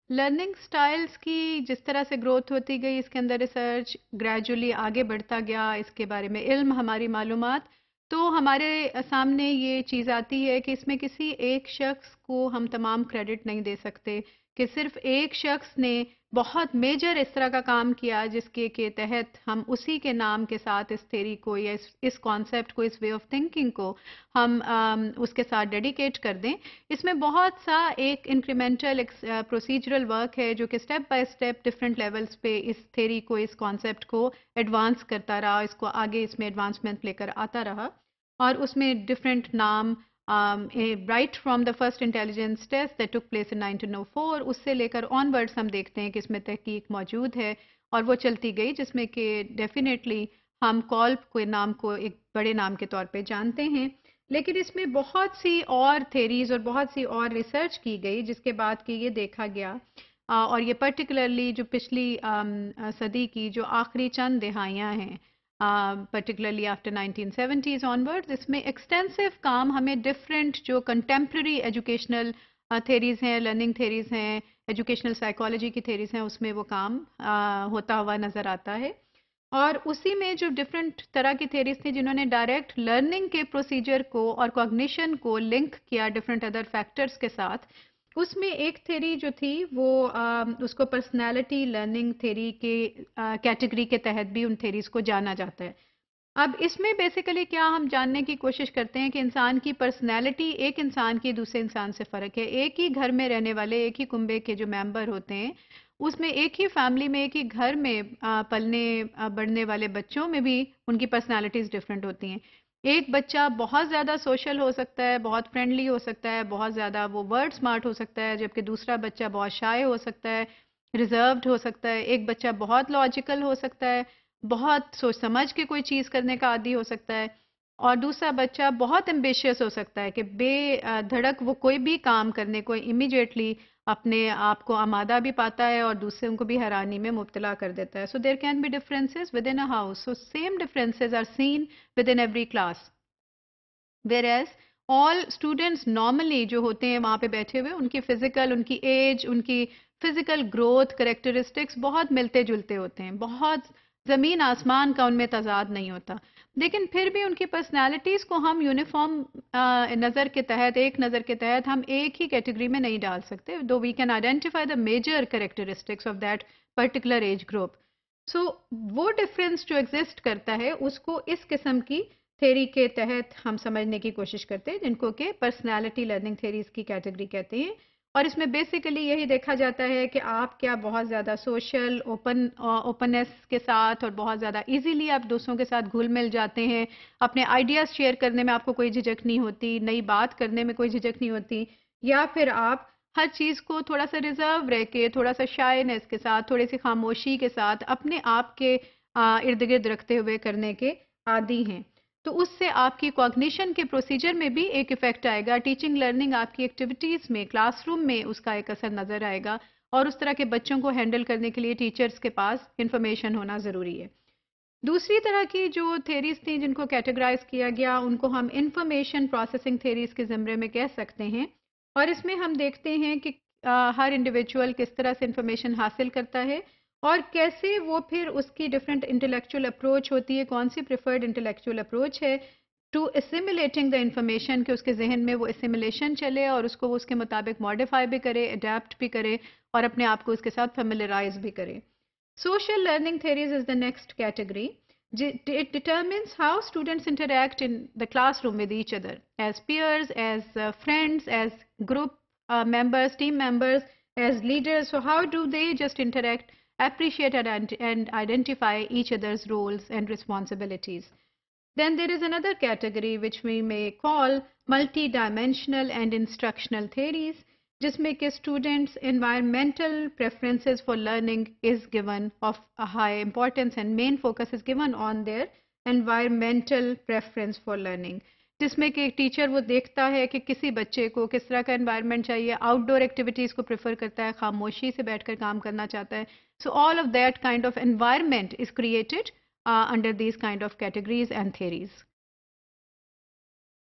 Learning styles کی جس طرح سے گروتھ ہوتی گئی، اس کے اندر ریسرچ گریجولی آگے بڑھتا گیا، اس کے بارے میں علم، ہماری معلومات، تو ہمارے سامنے یہ چیز آتی ہے کہ اس میں کسی ایک شخص کو ہم تمام کریڈٹ نہیں دے سکتے کہ صرف ایک شخص نے بہت میجر اس طرح کا کام کیا جس کے تحت ہم اسی کے نام کے ساتھ اس تھیری کو یا اس کانسیپٹ کو، اس وے آف تھنکنگ کو ہم اس کے ساتھ ڈیڈیکیٹ کر دیں۔ اس میں بہت سا ایک انکریمنٹل پروسیجرل ورک ہے جو کہ step by step different levels پہ اس تھیری کو، اس کانسیپٹ کو ایڈوانس کرتا رہا، اس کو آگے اس میں ایڈوانسمنٹ لے کر آتا رہا، اور اس میں ڈفرینٹ نام right from the first intelligence test that took place in 1904، اس سے لے کر آن ورڈس ہم دیکھتے ہیں کہ اس میں تحقیق موجود ہے اور وہ چلتی گئی، جس میں کہ ڈیفینیٹلی ہم کولب کے نام کو ایک بڑے نام کے طور پہ جانتے ہیں۔ لیکن اس میں بہت سی اور تھیریز اور بہت سی اور ریسرچ کی گئی جس کے بعد کہ یہ دیکھا گیا، اور یہ پرٹیکولرلی جو پچھلی صدی کی جو آخری چند دہائیاں ہیں، پرٹیکولرلی آفٹر 1970s آنورڈ، اس میں ایکسٹینسو کام ہمیں ڈفرینٹ جو کنٹمپرری ایجوکیشنل تھیریز ہیں، لرننگ تھیریز ہیں، ایجوکیشنل سائیکالوجی کی تھیریز ہیں، اس میں وہ کام ہوتا ہوا نظر آتا ہے۔ اور اسی میں جو ڈفرینٹ طرح کی تھیریز تھیں جنہوں نے ڈائریکٹ لرننگ کے پروسیجر کو اور کوگنیشن کو لنک کیا ڈفرینٹ ادر فیکٹرز کے ساتھ، اس میں ایک تھیری جو تھی وہ اس کو پرسنالٹی لرننگ تھیری کے کیٹیگری کے تحت بھی ان تھیریز کو جانا جاتا ہے۔ اب اس میں بیسیکلی کیا ہم جاننے کی کوشش کرتے ہیں کہ انسان کی پرسنالٹی ایک انسان کی دوسرے انسان سے فرق ہے۔ ایک ہی گھر میں رہنے والے، ایک ہی کنبے کے جو ممبر ہوتے ہیں، اس میں ایک ہی فیملی میں، ایک ہی گھر میں پلنے بڑھنے والے بچوں میں بھی ان کی پرسنالٹیز ڈفرینٹ ہوتی ہیں۔ ایک بچہ بہت زیادہ سوشل ہو سکتا ہے، بہت فرینڈلی ہو سکتا ہے، بہت زیادہ وہ ورڈ سمارٹ ہو سکتا ہے، جبکہ دوسرا بچہ بہت شائے ہو سکتا ہے، ریزروڈ ہو سکتا ہے۔ ایک بچہ بہت لاجیکل ہو سکتا ہے، بہت سوچ سمجھ کے کوئی چیز کرنے کا عادی ہو سکتا ہے، اور دوسرا بچہ بہت ایمبیشیس ہو سکتا ہے کہ بے دھڑک وہ کوئی بھی کام کرنے کو امیڈیٹلی اپنے آپ کو آمادہ بھی پاتا ہے اور دوسروں کو بھی حیرانی میں مبتلا کر دیتا ہے۔ So there can be differences with in a house, so same differences are seen with in every class, whereas all students normally جو ہوتے ہیں وہاں پہ بیٹھے ہوئے، ان کی فزیکل، ان کی ایج، ان کی فزیکل گروتھ کریکٹرسٹکس بہت ملتے جلتے ہوتے ہیں، بہت زمین آسمان کا ان میں تضاد نہیں ہوتا، لیکن پھر بھی ان کی پرسنالٹیز کو ہم یونیفارم نظر کے تحت، ایک نظر کے تحت ہم ایک ہی کیٹیگری میں نہیں ڈال سکتے، though we can identify the major characteristics of that particular age group. So وہ ڈفرینس جو ایگزسٹ کرتا ہے اس کو اس قسم کی تھیری کے تحت ہم سمجھنے کی کوشش کرتے ہیں، جن کو کہ پرسنالٹی لرننگ تھیریز کی کیٹیگری کہتے ہیں۔ اور اس میں بیسیکلی یہی دیکھا جاتا ہے کہ آپ کیا بہت زیادہ سوشل اوپننس کے ساتھ اور بہت زیادہ ایزیلی آپ دوسروں کے ساتھ گھل مل جاتے ہیں، اپنے آئیڈیاز شیئر کرنے میں آپ کو کوئی جھجک نہیں ہوتی، نئی بات کرنے میں کوئی جھجک نہیں ہوتی، یا پھر آپ ہر چیز کو تھوڑا سا ریزرو رہ کے، تھوڑا سا شائنس کے ساتھ، تھوڑی سی خاموشی کے ساتھ اپنے آپ کے ارد گرد رکھتے ہوئے کرنے کے عادی ہیں۔ تو اس سے آپ کی کوگنیشن کے پروسیجر میں بھی ایک ایفیکٹ آئے گا، ٹیچنگ لرننگ آپ کی ایکٹیویٹیز میں، کلاس روم میں اس کا ایک اثر نظر آئے گا، اور اس طرح کے بچوں کو ہینڈل کرنے کے لیے ٹیچرز کے پاس انفارمیشن ہونا ضروری ہے۔ دوسری طرح کی جو تھیریز تھیں جن کو کیٹیگرائز کیا گیا، ان کو ہم انفارمیشن پروسیسنگ تھیریز کے زمرے میں کہہ سکتے ہیں، اور اس میں ہم دیکھتے ہیں کہ ہر انڈیویجول کس طرح سے انفارمیشن حاصل کرتا ہے اور کیسے وہ پھر اس کی ڈفرینٹ انٹلیکچوئل اپروچ ہوتی ہے، کون سی پریفرڈ انٹلیکچوئل اپروچ ہے ٹو اسیمولیٹنگ دا انفارمیشن، کہ اس کے ذہن میں وہ اسیمولیشن چلے اور اس کو وہ اس کے مطابق ماڈیفائی بھی کرے، اڈیپٹ بھی کرے، اور اپنے آپ کو اس کے ساتھ فیملیرائز بھی کرے۔ Social learning theories is the next category. It determines how students interact in the classroom with each other as peers, as friends, as group members, team members, as leaders. So how do they just interact, appreciate and identify each other's roles and responsibilities? Then there is another category which we may call multi-dimensional and instructional theories, جس میں کہ students environmental preferences for learning is given of a high importance and main focus is given on their environmental preference for learning، جس میں کہ ایک teacher وہ دیکھتا ہے کہ کسی بچے کو کس طرح کا انوائرمنٹ چاہیے، آؤٹ ڈور ایکٹیویٹیز کو پریفر کرتا ہے، خاموشی سے بیٹھ کر کام کرنا چاہتا ہے۔ So all of that kind of environment is created under these kind of categories and theories.